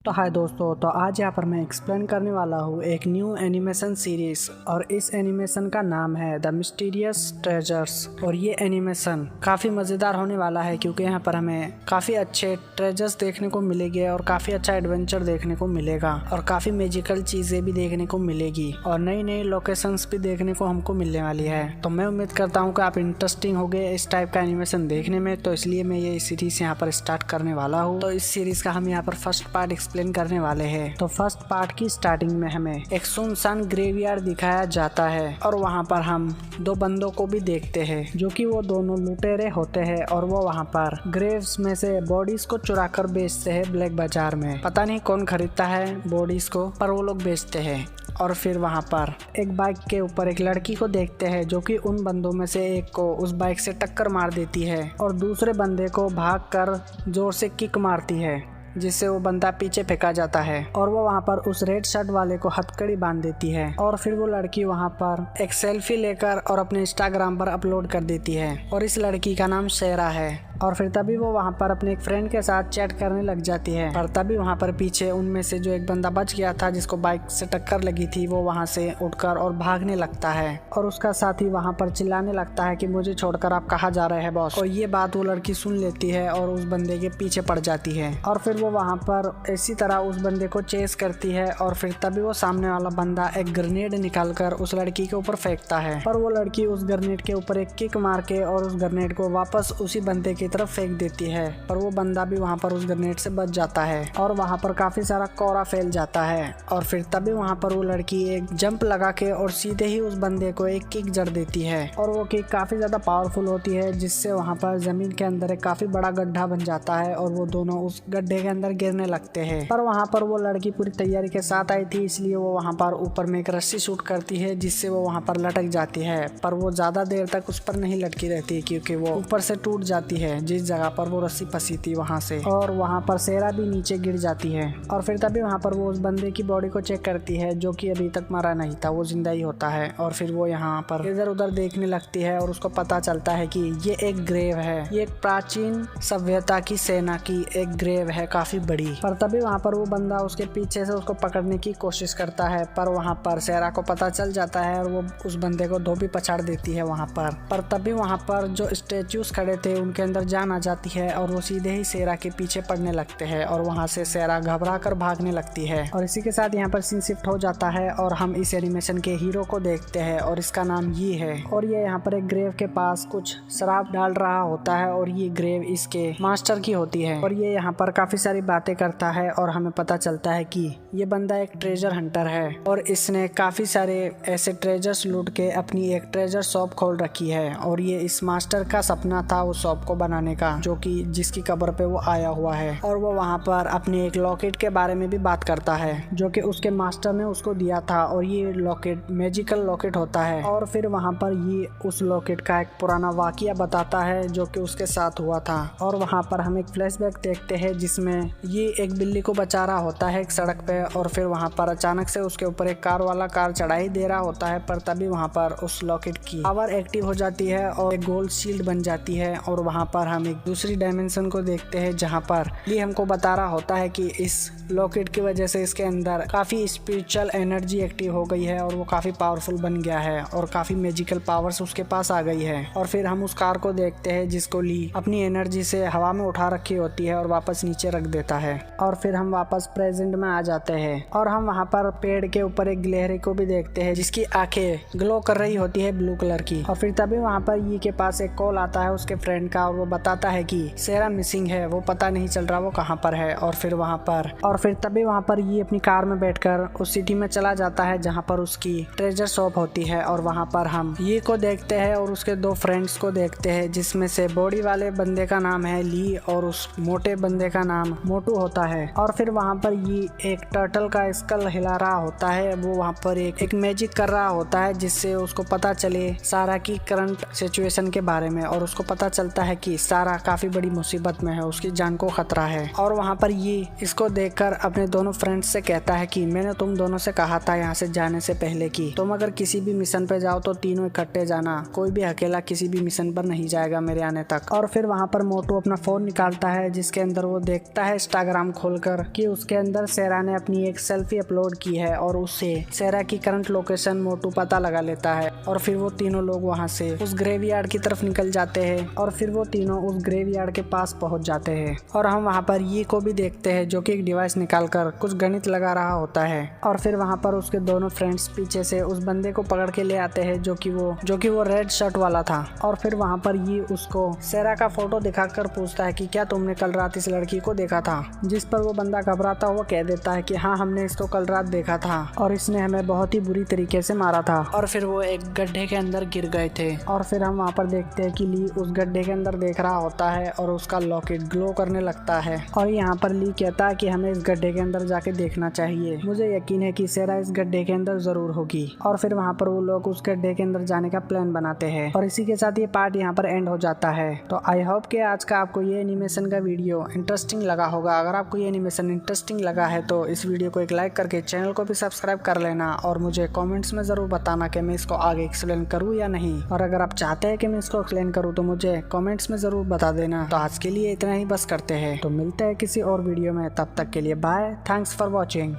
तो हाय दोस्तों, तो आज यहाँ पर मैं एक्सप्लेन करने वाला हूँ एक न्यू एनिमेशन सीरीज और इस एनिमेशन का नाम है द मिस्टीरियस ट्रेजर्स। और ये एनिमेशन काफ़ी मज़ेदार होने वाला है क्योंकि यहाँ पर हमें काफ़ी अच्छे ट्रेजर्स देखने को मिलेंगे और काफ़ी अच्छा एडवेंचर देखने को मिलेगा और काफ़ी मैजिकल चीज़ें भी देखने को मिलेगी और नई नई लोकेशंस भी देखने को हमको मिलने वाली है। तो मैं उम्मीद करता हूँ कि आप इंटरेस्टिंग हो गए इस टाइप का एनिमेशन देखने में, तो इसलिए मैं ये सीरीज यहाँ पर स्टार्ट करने वाला हूँ। तो इस सीरीज का हम यहाँ पर फर्स्ट पार्ट एक्सप्लेन करने वाले हैं। तो फर्स्ट पार्ट की स्टार्टिंग में हमें एक सुनसान ग्रेवयार्ड दिखाया जाता है और वहाँ पर हम दो बंदों को भी देखते हैं जो कि वो दोनों लुटेरे होते हैं और वो वहाँ पर ग्रेव्स में से बॉडीज को चुरा कर बेचते हैं ब्लैक बाजार में। पता नहीं कौन खरीदता है बॉडीज को, पर वो लोग बेचते हैं। और फिर वहाँ पर एक बाइक के ऊपर एक लड़की को देखते हैं जो कि उन बंदों में से एक को उस बाइक से टक्कर मार देती है और दूसरे बंदे को भागकर जोर से किक मारती है जिससे वो बंदा पीछे फेंका जाता है और वो वहाँ पर उस रेड शर्ट वाले को हथकड़ी बांध देती है। और फिर वो लड़की वहाँ पर एक सेल्फी लेकर और अपने इंस्टाग्राम पर अपलोड कर देती है और इस लड़की का नाम शेरा है। और फिर तभी वो वहाँ पर अपने एक फ्रेंड के साथ चैट करने लग जाती है, पर तभी वहाँ पर पीछे उनमें से जो एक बंदा बच गया था जिसको बाइक से टक्कर लगी थी, वो वहाँ से उठकर और भागने लगता है और उसका साथी वहाँ पर चिल्लाने लगता है कि मुझे छोड़कर आप कहाँ जा रहे हैं बॉस। और ये बात वो लड़की सुन लेती है और उस बंदे के पीछे पड़ जाती है और फिर वो वहाँ पर इसी तरह उस बंदे को चेस करती है। और फिर तभी वो सामने वाला बंदा एक ग्रेनेड निकालकर उस लड़की के ऊपर फेंकता है और वो लड़की उस ग्रेनेड के ऊपर एक किक मार के और उस ग्रेनेड को वापस उसी बंदे की तरफ फेंक देती है। पर वो बंदा भी वहाँ पर उस ग्रेनेड से बच जाता है और वहाँ पर काफी सारा कोहरा फैल जाता है। और फिर तभी वहाँ पर वो लड़की एक जंप लगा के और सीधे ही उस बंदे को एक किक जड़ देती है और वो किक काफी ज्यादा पावरफुल होती है जिससे वहाँ पर जमीन के अंदर एक काफी बड़ा गड्ढा बन जाता है और वो दोनों उस गड्ढे के अंदर गिरने लगते हैं। पर वहाँ पर वो लड़की पूरी तैयारी के साथ आई थी, इसलिए वो वहाँ पर ऊपर में एक रस्सी शूट करती है जिससे वो वहाँ पर लटक जाती है। पर वो ज्यादा देर तक उस पर नहीं लटकी रहती क्योंकि वो ऊपर से टूट जाती है जिस जगह पर वो रस्सी फंसी थी वहाँ से, और वहाँ पर शेरा भी नीचे गिर जाती है। और फिर तभी वहाँ पर वो उस बंदे की बॉडी को चेक करती है जो कि अभी तक मरा नहीं था, वो जिंदा ही होता है। और फिर वो यहाँ पर इधर उधर देखने लगती है और उसको पता चलता है कि ये एक ग्रेव है, ये एक प्राचीन सभ्यता की सेना की एक ग्रेव है काफी बड़ी। पर तभी वहाँ पर वो बंदा उसके पीछे से उसको पकड़ने की कोशिश करता है, पर वहाँ पर शेरा को पता चल जाता है और वो उस बंदे को धोबी पछाड़ देती है वहाँ पर तभी वहाँ पर जो स्टेच्यूज खड़े थे उनके अंदर जान आ जाती है और वो सीधे ही शेरा के पीछे पड़ने लगते हैं और वहाँ से शेरा घबरा कर भागने लगती है। और इसी के साथ यहाँ पर सीन शिफ्ट हो जाता है और हम इस एनिमेशन के हीरो को देखते हैं और इसका नाम ये है। और ये यहाँ पर एक ग्रेव के पास कुछ शराब डाल रहा होता है और ये ग्रेव इसके मास्टर की होती है और ये यहाँ पर काफी सारी बातें करता है और हमें पता चलता है कि ये बंदा एक ट्रेजर हंटर है और इसने काफी सारे ऐसे ट्रेजर्स लूट के अपनी एक ट्रेजर शॉप खोल रखी है। और ये इस मास्टर का सपना था उस शॉप को बनाने का, जो कि जिसकी कब्र पे वो आया हुआ है। और वो वहाँ पर अपने एक लॉकेट के बारे में भी बात करता है जो कि उसके मास्टर ने उसको दिया था और ये लॉकेट मैजिकल लॉकेट होता है। और फिर वहाँ पर ये उस लॉकेट का एक पुराना वाकया बताता है जो कि उसके साथ हुआ था। और वहाँ पर हम एक फ्लैशबैक देखते हैं जिसमें ये एक बिल्ली को बचा रहा होता है एक सड़क पे और फिर वहाँ पर अचानक से उसके ऊपर एक कार वाला कार चढ़ा ही दे रहा होता है, पर तभी वहाँ पर उस लॉकेट की पावर एक्टिव हो जाती है और एक गोल्ड शील्ड बन जाती है। और वहाँ पर हम एक दूसरी डायमेंशन को देखते हैं जहाँ पर ये हमको बता रहा होता है कि इस लॉकेट की वजह से इसके अंदर काफी स्पिरिचुअल एनर्जी एक्टिव हो गई है और वो काफी पावरफुल बन गया है और काफी मैजिकल पावर्स उसके पास आ गई है। और फिर हम उस कार को देखते हैं जिसको ली अपनी एनर्जी से हवा में उठा रखी होती है और वापस नीचे रख देता है। और फिर हम वापस प्रेजेंट में आ जाते हैं और हम वहाँ पर पेड़ के ऊपर एक गिलहरी को भी देखते हैं जिसकी आंखें ग्लो कर रही होती है ब्लू कलर की। और फिर तभी वहाँ पर ये के पास एक कॉल आता है उसके फ्रेंड का और वो बताता है कि शेरा मिसिंग है, वो पता नहीं चल रहा वो कहाँ पर है। और फिर तभी वहाँ पर ये अपनी कार में बैठकर उस सिटी में चला जाता है जहाँ पर उसकी ट्रेजर शॉप होती है। और वहाँ पर हम ये को देखते हैं और उसके दो फ्रेंड्स को देखते हैं जिसमें से बॉडी वाले बंदे का नाम है ली और उस मोटे बंदे का नाम मोटू होता है। और फिर वहाँ पर ये एक टर्टल का स्कल हिला रहा होता है, वो वहाँ पर एक मैजिक कर रहा होता है जिससे उसको पता चले सारा की करंट सिचुएशन के बारे में और उसको पता चलता है कि सारा काफी बड़ी मुसीबत में है, उसकी जान को खतरा है। और वहाँ पर ये इसको देखकर अपने दोनों फ्रेंड्स से कहता है कि मैंने तुम दोनों से कहा था यहाँ से जाने से पहले कि तुम अगर किसी भी मिशन पे जाओ तो तीनों इकट्ठे जाना, कोई भी अकेला किसी भी मिशन पर नहीं जाएगा मेरे आने तक। और फिर वहाँ पर मोटू अपना फोन निकालता है जिसके अंदर वो देखता है इंस्टाग्राम खोलकर कि उसके अंदर सेरा ने अपनी एक सेल्फी अपलोड की है और उससे सेरा की करंट लोकेशन मोटू पता लगा लेता है। और फिर वो तीनों लोग वहाँ से उस ग्रेवयार्ड की तरफ निकल जाते हैं और फिर वो तीनों उस ग्रेवयार्ड के पास पहुँच जाते हैं। और हम वहाँ पर ये को भी देखते हैं जो कि एक डिवाइस निकालकर कुछ गणित लगा रहा होता है। और फिर वहाँ पर उसके दोनों फ्रेंड्स पीछे से उस बंदे को पकड़ के ले आते हैं जो कि वो रेड शर्ट वाला था। और फिर वहाँ पर ये उसको सेरा का फोटो दिखाकर पूछता है कि क्या तुमने कल रात इस लड़की को देखा था, जिस पर वो बंदा घबराता हुआ कह देता है कि हाँ हमने इसको कल रात देखा था और इसने हमें बहुत ही बुरी तरीके से मारा था और फिर वो एक गड्ढे के अंदर गिर गए थे। और फिर हम वहाँ पर देखते हैं कि ली उस गड्ढे के अंदर देख रहा होता है और उसका लॉकेट ग्लो करने लगता है। और यहाँ पर ली कहता है कि हमें इस गड्ढे के अंदर जाके देखना चाहिए, मुझे यकीन है कि सेरा इस गड्ढे के अंदर जरूर होगी। और फिर वहाँ पर वो लोग उस गड्ढे के अंदर जाने का प्लान बनाते हैं और इसी के साथ ये पार्ट यहाँ पर एंड हो जाता है। तो आई होप कि आज का आपको ये एनिमेशन का वीडियो इंटरेस्टिंग लगा होगा। अगर आपको ये एनिमेशन इंटरेस्टिंग लगा है तो इस वीडियो को एक लाइक करके चैनल को भी सब्सक्राइब कर लेना और मुझे कमेंट्स में ज़रूर बताना कि मैं इसको आगे एक्सप्लेन करूँ या नहीं। और अगर आप चाहते हैं कि मैं इसको एक्सप्लेन करूँ तो मुझे कमेंट्स में ज़रूर बता देना। तो आज के लिए इतना ही बस करते हैं, तो मिलते हैं किसी और वीडियो में, तब तक के लिए बाय, थैंक्स फॉर वॉचिंग।